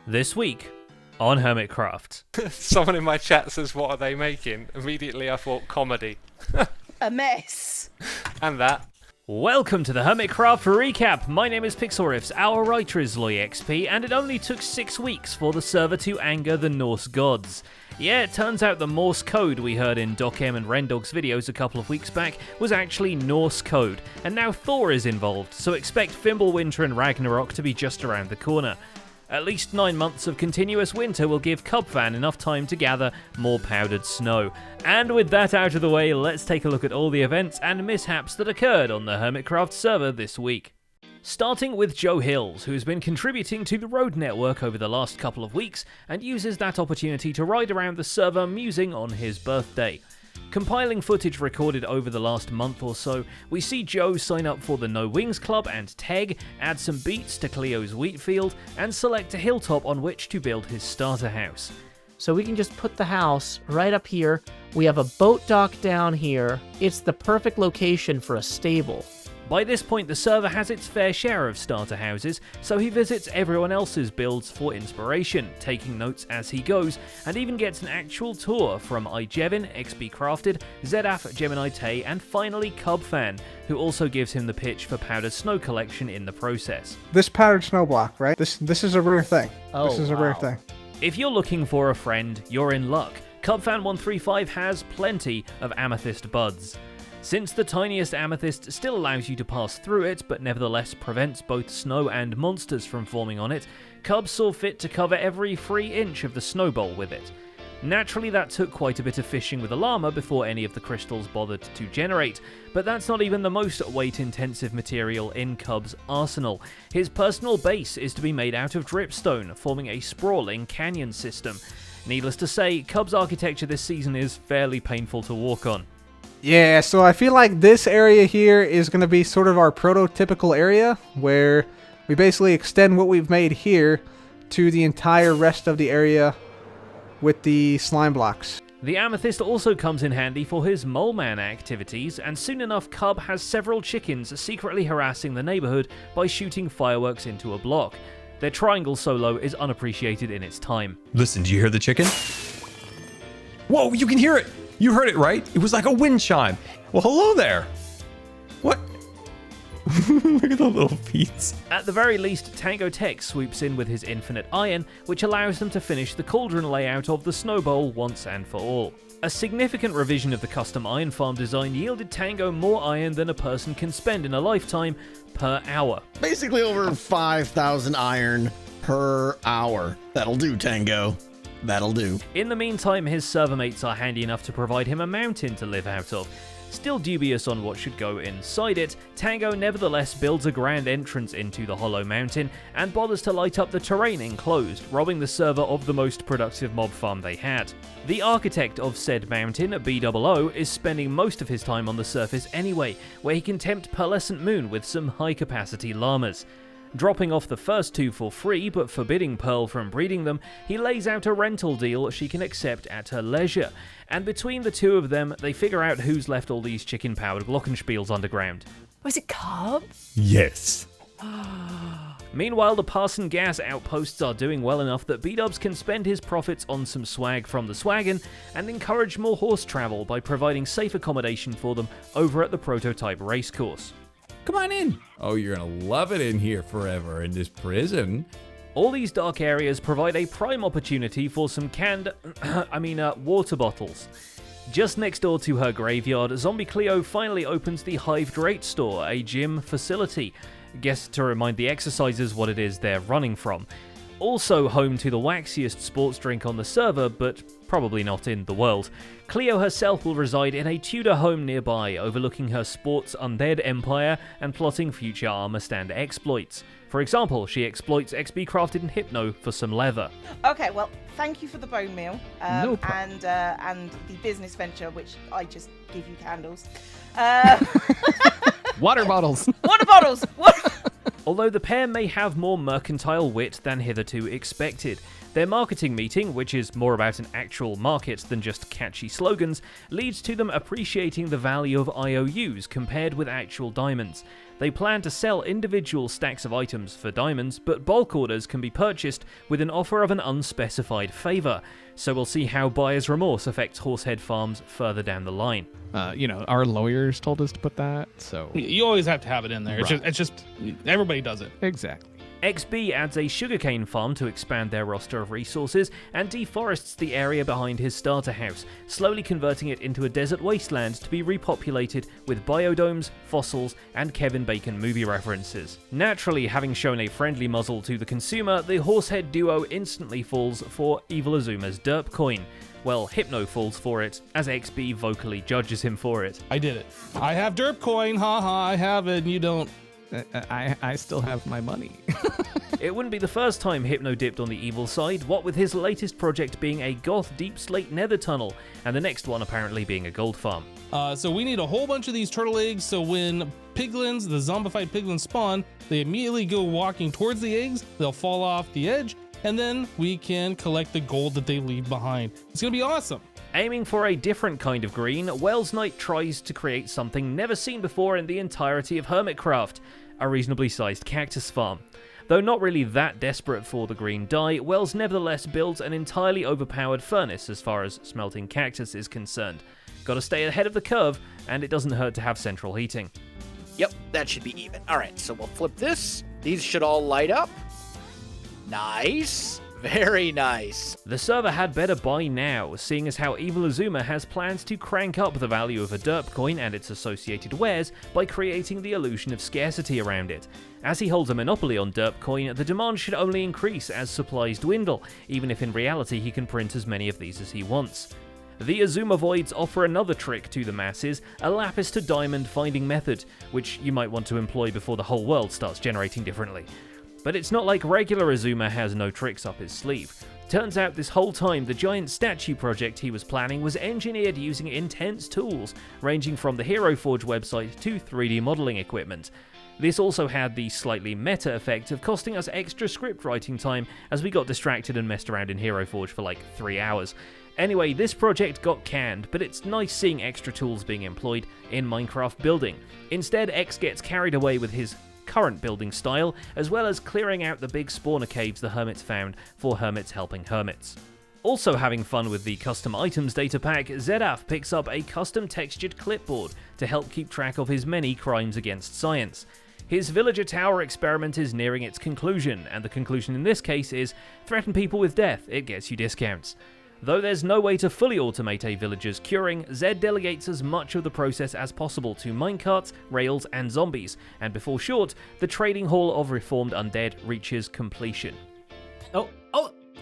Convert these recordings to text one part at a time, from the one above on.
This week on Hermitcraft. Someone in my chat says, "What are they making?" Immediately I thought comedy. A mess. And that. Welcome to the Hermitcraft RECAP. My name is Pixelriffs, our writer is LoyXP, and it only took 6 weeks for the server to anger the Norse gods. Yeah, it turns out the Morse code we heard in Doc M and Rendog's videos a couple of weeks back was actually Norse code, and now Thor is involved, so expect Fimbulwinter and Ragnarok to be just around the corner. At least 9 months of continuous winter will give Cubfan enough time to gather more powdered snow. And with that out of the way, let's take a look at all the events and mishaps that occurred on the Hermitcraft server this week. Starting with Joe Hills, who's been contributing to the Road Network over the last couple of weeks and uses that opportunity to ride around the server musing on his birthday. Compiling footage recorded over the last month or so, we see Joe sign up for the No Wings Club and Teg, add some beets to Cleo's wheat field, and select a hilltop on which to build his starter house. So we can just put the house right up here. We have a boat dock down here. It's the perfect location for a stable. By this point, the server has its fair share of starter houses, so he visits everyone else's builds for inspiration, taking notes as he goes, and even gets an actual tour from iJevin, XB Crafted, Zedaf, Gemini Tay, and finally Cubfan, who also gives him the pitch for powdered snow collection in the process. This powdered snow block, right? This is a rare thing. Oh, this is a rare thing. If you're looking for a friend, you're in luck. Cubfan135 has plenty of amethyst buds. Since the tiniest amethyst still allows you to pass through it, but nevertheless prevents both snow and monsters from forming on it, Cub saw fit to cover every free inch of the snow bowl with it. Naturally, that took quite a bit of fishing with a llama before any of the crystals bothered to generate, but that's not even the most weight-intensive material in Cub's arsenal. His personal base is to be made out of dripstone, forming a sprawling canyon system. Needless to say, Cub's architecture this season is fairly painful to walk on. Yeah, so I feel like this area here is going to be sort of our prototypical area, where we basically extend what we've made here to the entire rest of the area with the slime blocks. The amethyst also comes in handy for his mole man activities, and soon enough Cub has several chickens secretly harassing the neighborhood by shooting fireworks into a block. Their triangle solo is unappreciated in its time. Listen, do you hear the chicken? Whoa, you can hear it! You heard it right. It was like a wind chime. Well, hello there. What? Look at the little feet. At the very least, Tango Tech swoops in with his infinite iron, which allows them to finish the cauldron layout of the snow bowl once and for all. A significant revision of the custom iron farm design yielded Tango more iron than a person can spend in a lifetime per hour. Basically over 5,000 iron per hour. That'll do, Tango. That'll do. In the meantime, his server mates are handy enough to provide him a mountain to live out of. Still dubious on what should go inside it, Tango nevertheless builds a grand entrance into the hollow mountain and bothers to light up the terrain enclosed, robbing the server of the most productive mob farm they had. The architect of said mountain, BOO, is spending most of his time on the surface anyway, where he can tempt Pearlescent Moon with some high-capacity llamas. Dropping off the first two for free, but forbidding Pearl from breeding them, he lays out a rental deal she can accept at her leisure. And between the two of them, they figure out who's left all these chicken-powered glockenspiels underground. Was it Cub? Yes. Meanwhile, the Parson Gas outposts are doing well enough that B-Dubs can spend his profits on some swag from the Swagon and encourage more horse travel by providing safe accommodation for them over at the prototype racecourse. Come on in. Oh, you're gonna love it in here forever in this prison. All these dark areas provide a prime opportunity for some canned, water bottles. Just next door to her graveyard, Zombie Cleo finally opens the Hive Drate Store, a gym facility. Guess to remind the exercisers what it is they're running from. Also home to the waxiest sports drink on the server, but probably not in the world. Cleo herself will reside in a Tudor home nearby, overlooking her sports undead empire and plotting future armor stand exploits. For example, she exploits XB Crafted and Hypno for some leather. Okay, well, thank you for the bone meal No problem. and the business venture, which I just give you candles. Water bottles. Water bottles! Although the pair may have more mercantile wit than hitherto expected, Their marketing meeting, which is more about an actual market than just catchy slogans, leads to them appreciating the value of IOUs compared with actual diamonds. They plan to sell individual stacks of items for diamonds, but bulk orders can be purchased with an offer of an unspecified favour. So we'll see how buyer's remorse affects Horsehead Farms further down the line. Our lawyers told us to put that, so... You always have to have it in there. Right. It's just everybody does it. Exactly. XB adds a sugarcane farm to expand their roster of resources and deforests the area behind his starter house, slowly converting it into a desert wasteland to be repopulated with biodomes, fossils, and Kevin Bacon movie references. Naturally, having shown a friendly muzzle to the consumer, the Horsehead duo instantly falls for Evil Azuma's derp coin. Well, Hypno falls for it, as XB vocally judges him for it. I did it. I have derp coin, haha, I have it, and you don't. I still have my money. It wouldn't be the first time Hypno dipped on the evil side, what with his latest project being a goth deep slate nether tunnel, and the next one apparently being a gold farm. So we need a whole bunch of these turtle eggs, so when piglins, the zombified piglins spawn, they immediately go walking towards the eggs, they'll fall off the edge, and then we can collect the gold that they leave behind. It's gonna be awesome. Aiming for a different kind of green, Wells Knight tries to create something never seen before in the entirety of Hermitcraft, a reasonably sized cactus farm. Though not really that desperate for the green dye, Wells nevertheless builds an entirely overpowered furnace as far as smelting cactus is concerned. Gotta stay ahead of the curve, and it doesn't hurt to have central heating. Yep, that should be even. Alright, so we'll flip this. These should all light up. Nice. Very nice. The server had better by now, seeing as how Evil Azuma has plans to crank up the value of a derp coin and its associated wares by creating the illusion of scarcity around it. As he holds a monopoly on derp coin, the demand should only increase as supplies dwindle, even if in reality he can print as many of these as he wants. The Azuma Voids offer another trick to the masses, a lapis to diamond finding method, which you might want to employ before the whole world starts generating differently. But it's not like regular Azuma has no tricks up his sleeve. Turns out this whole time the giant statue project he was planning was engineered using intense tools, ranging from the Hero Forge website to 3D modeling equipment. This also had the slightly meta effect of costing us extra script writing time as we got distracted and messed around in Hero Forge for like 3 hours. Anyway, this project got canned, but it's nice seeing extra tools being employed in Minecraft building. Instead, X gets carried away with his current building style, as well as clearing out the big spawner caves the hermits found for hermits helping hermits. Also having fun with the custom items data pack, Zedaf picks up a custom textured clipboard to help keep track of his many crimes against science. His villager tower experiment is nearing its conclusion, and the conclusion in this case is threaten people with death, it gets you discounts. Though there's no way to fully automate a villager's curing, Zed delegates as much of the process as possible to minecarts, rails, and zombies, and before short, the trading hall of reformed undead reaches completion. Oh,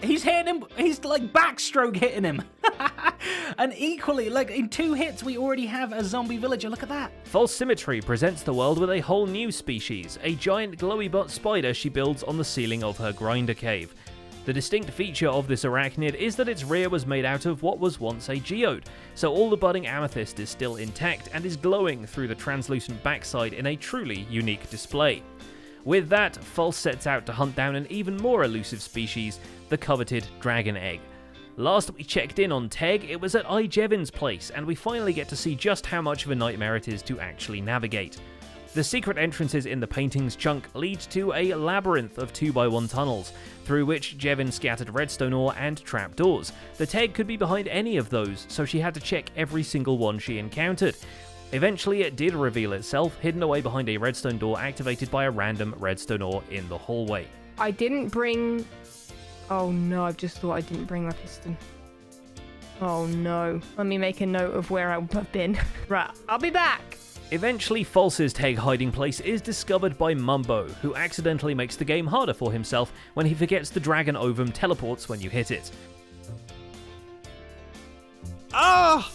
he's hitting him, he's like backstroke hitting him. And equally, like in 2 hits, we already have a zombie villager, look at that. False Symmetry presents the world with a whole new species, a giant glowy butt spider she builds on the ceiling of her grinder cave. The distinct feature of this arachnid is that its rear was made out of what was once a geode, so all the budding amethyst is still intact and is glowing through the translucent backside in a truly unique display. With that, False sets out to hunt down an even more elusive species, the coveted dragon egg. Last we checked in on Teg, it was at Jevin's place, and we finally get to see just how much of a nightmare it is to actually navigate. The secret entrances in the painting's chunk lead to a labyrinth of 2x1 tunnels, through which Jevin scattered redstone ore and trapdoors. The Teg could be behind any of those, so she had to check every single one she encountered. Eventually it did reveal itself, hidden away behind a redstone door activated by a random redstone ore in the hallway. I didn't bring... Oh no, I've just thought I didn't bring my piston. Oh no. Let me make a note of where I've been. Right, I'll be back! Eventually, False's Teg hiding place is discovered by Mumbo, who accidentally makes the game harder for himself when he forgets the dragon ovum teleports when you hit it. Ah!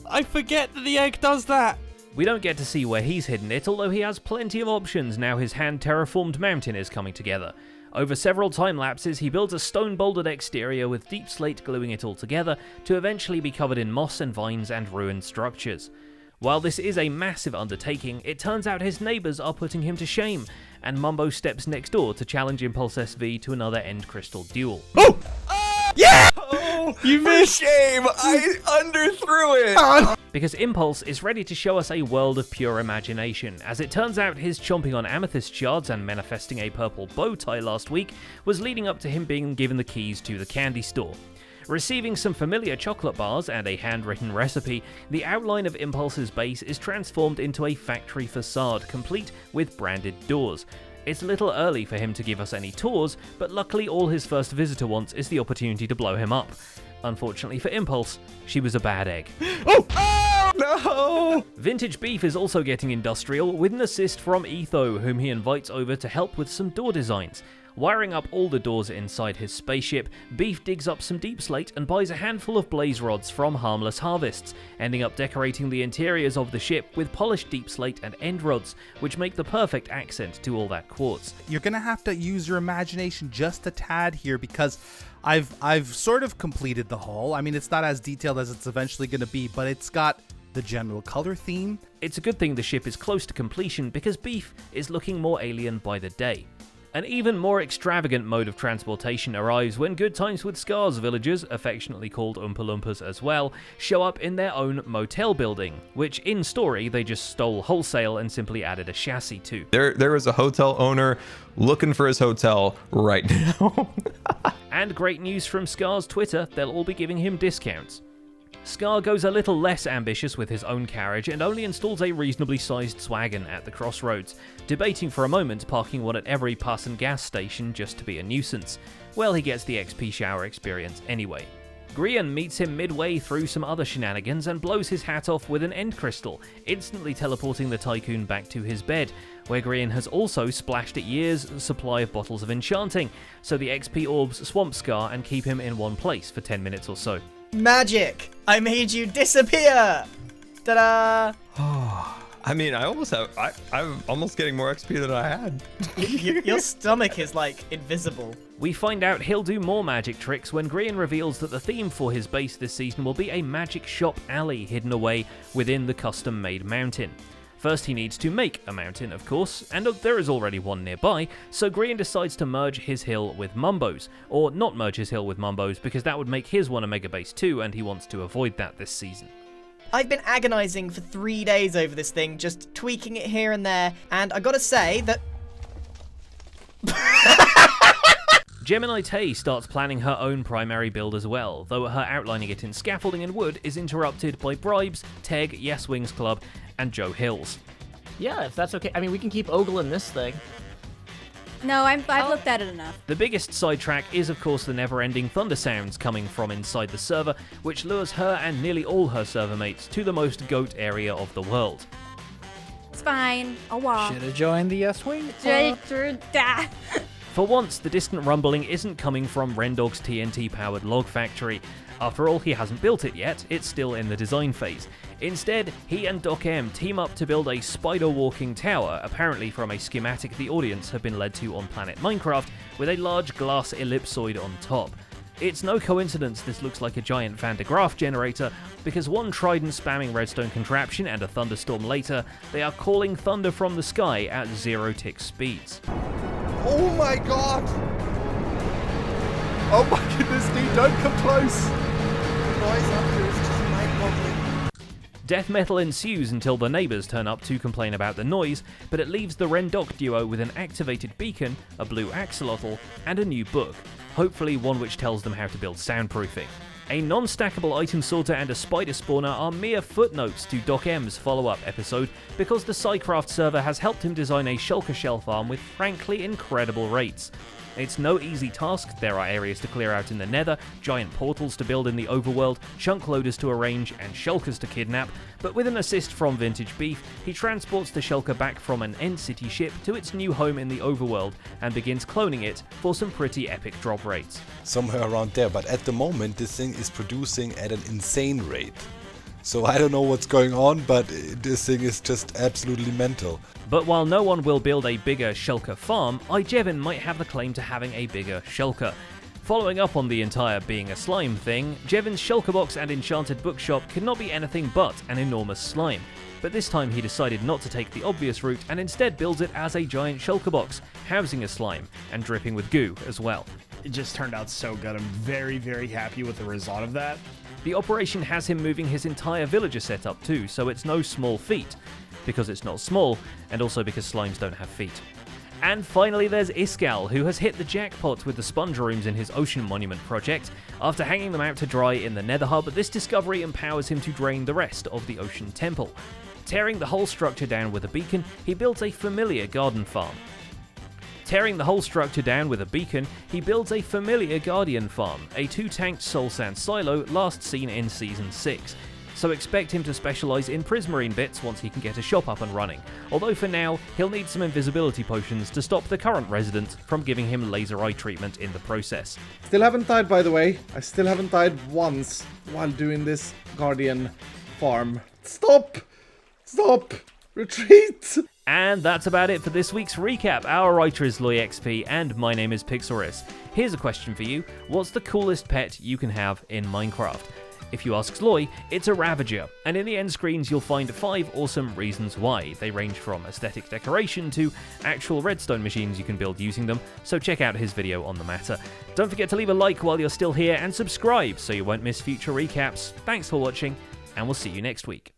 I forget that the egg does that! We don't get to see where he's hidden it, although he has plenty of options now his hand-terraformed mountain is coming together. Over several time lapses, he builds a stone-bouldered exterior with deep slate gluing it all together to eventually be covered in moss and vines and ruined structures. While this is a massive undertaking, it turns out his neighbours are putting him to shame, and Mumbo steps next door to challenge Impulse SV to another End Crystal duel. Oh! Yeah! Oh, you missed! Shame! I underthrew it! Because Impulse is ready to show us a world of pure imagination, as it turns out his chomping on amethyst shards and manifesting a purple bow tie last week was leading up to him being given the keys to the candy store. Receiving some familiar chocolate bars and a handwritten recipe, the outline of Impulse's base is transformed into a factory facade, complete with branded doors. It's a little early for him to give us any tours, but luckily all his first visitor wants is the opportunity to blow him up. Unfortunately for Impulse, she was a bad egg. Oh! Oh, no! Vintage Beef is also getting industrial with an assist from Etho, whom he invites over to help with some door designs. Wiring up all the doors inside his spaceship, Beef digs up some deep slate and buys a handful of blaze rods from Harmless Harvests, ending up decorating the interiors of the ship with polished deep slate and end rods, which make the perfect accent to all that quartz. You're gonna have to use your imagination just a tad here, because I've sort of completed the hull. I mean, it's not as detailed as it's eventually gonna be, but it's got the general color theme. It's a good thing the ship is close to completion, because Beef is looking more alien by the day. An even more extravagant mode of transportation arrives when Good Times with Scars villagers, affectionately called Oompa Loompas as well, show up in their own motel building, which in story they just stole wholesale and simply added a chassis to. There is a hotel owner looking for his hotel right now. And great news from Scar's Twitter, they'll all be giving him discounts. Scar goes a little less ambitious with his own carriage and only installs a reasonably sized swagon at the crossroads, debating for a moment parking one at every pass and gas station just to be a nuisance. Well, he gets the XP shower experience anyway. Grian meets him midway through some other shenanigans and blows his hat off with an end crystal, instantly teleporting the tycoon back to his bed, where Grian has also splashed a year's supply of bottles of enchanting, so the XP orbs swamp Scar and keep him in one place for 10 minutes or so. Magic! I made you disappear! Ta-da! I mean, I'm almost getting more XP than I had. Your stomach is like invisible. We find out he'll do more magic tricks when Grian reveals that the theme for his base this season will be a magic shop alley hidden away within the custom-made mountain. First he needs to make a mountain, of course, and there is already one nearby, so Grian decides to merge his hill with Mumbo's, or not merge his hill with Mumbo's because that would make his one a mega base too, and he wants to avoid that this season. I've been agonizing for 3 days over this thing, just tweaking it here and there, and I gotta say that... Gemini Tay starts planning her own primary build as well, though her outlining it in scaffolding and wood is interrupted by Bribes, Teg, Yes Wings Club, and Joe Hills. Yeah, if that's okay. I mean, we can keep ogling this thing. No, I've looked at it enough. The biggest sidetrack is, of course, the never-ending thunder sounds coming from inside the server, which lures her and nearly all her server mates to the most goat area of the world. It's fine. I'll walk. Should have joined the Yes Wing. For once, the distant rumbling isn't coming from Rendog's TNT-powered log factory. After all, he hasn't built it yet, it's still in the design phase. Instead, he and Doc M team up to build a spider-walking tower, apparently from a schematic the audience have been led to on Planet Minecraft, with a large glass ellipsoid on top. It's no coincidence this looks like a giant Van de Graaff generator, because one trident-spamming redstone contraption and a thunderstorm later, they are calling thunder from the sky at 0-tick speeds. Oh my god! Oh my goodness, dude, don't come close! The noise up here is just mind-boggling. Death metal ensues until the neighbours turn up to complain about the noise, but it leaves the Rendoc duo with an activated beacon, a blue axolotl, and a new book, hopefully one which tells them how to build soundproofing. A non-stackable item sorter and a spider spawner are mere footnotes to Doc M's follow-up episode because the Psycraft server has helped him design a shulker shell farm with frankly incredible rates. It's no easy task, there are areas to clear out in the nether, giant portals to build in the overworld, chunk loaders to arrange, and shulkers to kidnap, but with an assist from Vintage Beef, he transports the shulker back from an End City ship to its new home in the overworld, and begins cloning it for some pretty epic drop rates. Somewhere around there, but at the moment this thing is producing at an insane rate. So I don't know what's going on, but this thing is just absolutely mental. But while no one will build a bigger shulker farm, iJevin might have the claim to having a bigger shulker. Following up on the entire being a slime thing, Jevon's shulkerbox and enchanted bookshop could not be anything but an enormous slime. But this time he decided not to take the obvious route and instead builds it as a giant shulkerbox, housing a slime, and dripping with goo as well. It just turned out so good. I'm very, very happy with the result of that. The operation has him moving his entire villager setup too, so it's no small feat. Because it's not small, and also because slimes don't have feet. And finally there's Iskal, who has hit the jackpot with the sponge rooms in his Ocean Monument project. After hanging them out to dry in the Nether Hub, this discovery empowers him to drain the rest of the Ocean Temple. Tearing the whole structure down with a beacon, he builds a familiar garden farm. Tearing the whole structure down with a beacon, he builds a familiar Guardian farm, a 2-tanked soul sand silo last seen in Season 6. So expect him to specialise in prismarine bits once he can get a shop up and running, although for now, he'll need some invisibility potions to stop the current resident from giving him laser eye treatment in the process. Still haven't died, by the way. I still haven't died once while doing this Guardian farm. Stop! Stop! Retreat! And that's about it for this week's recap. Our writer is LoyXP, and my name is Pixorus. Here's a question for you. What's the coolest pet you can have in Minecraft? If you ask Loy, it's a Ravager, and in the end screens you'll find 5 awesome reasons why. They range from aesthetic decoration to actual redstone machines you can build using them, so check out his video on the matter. Don't forget to leave a like while you're still here, and subscribe so you won't miss future recaps. Thanks for watching, and we'll see you next week.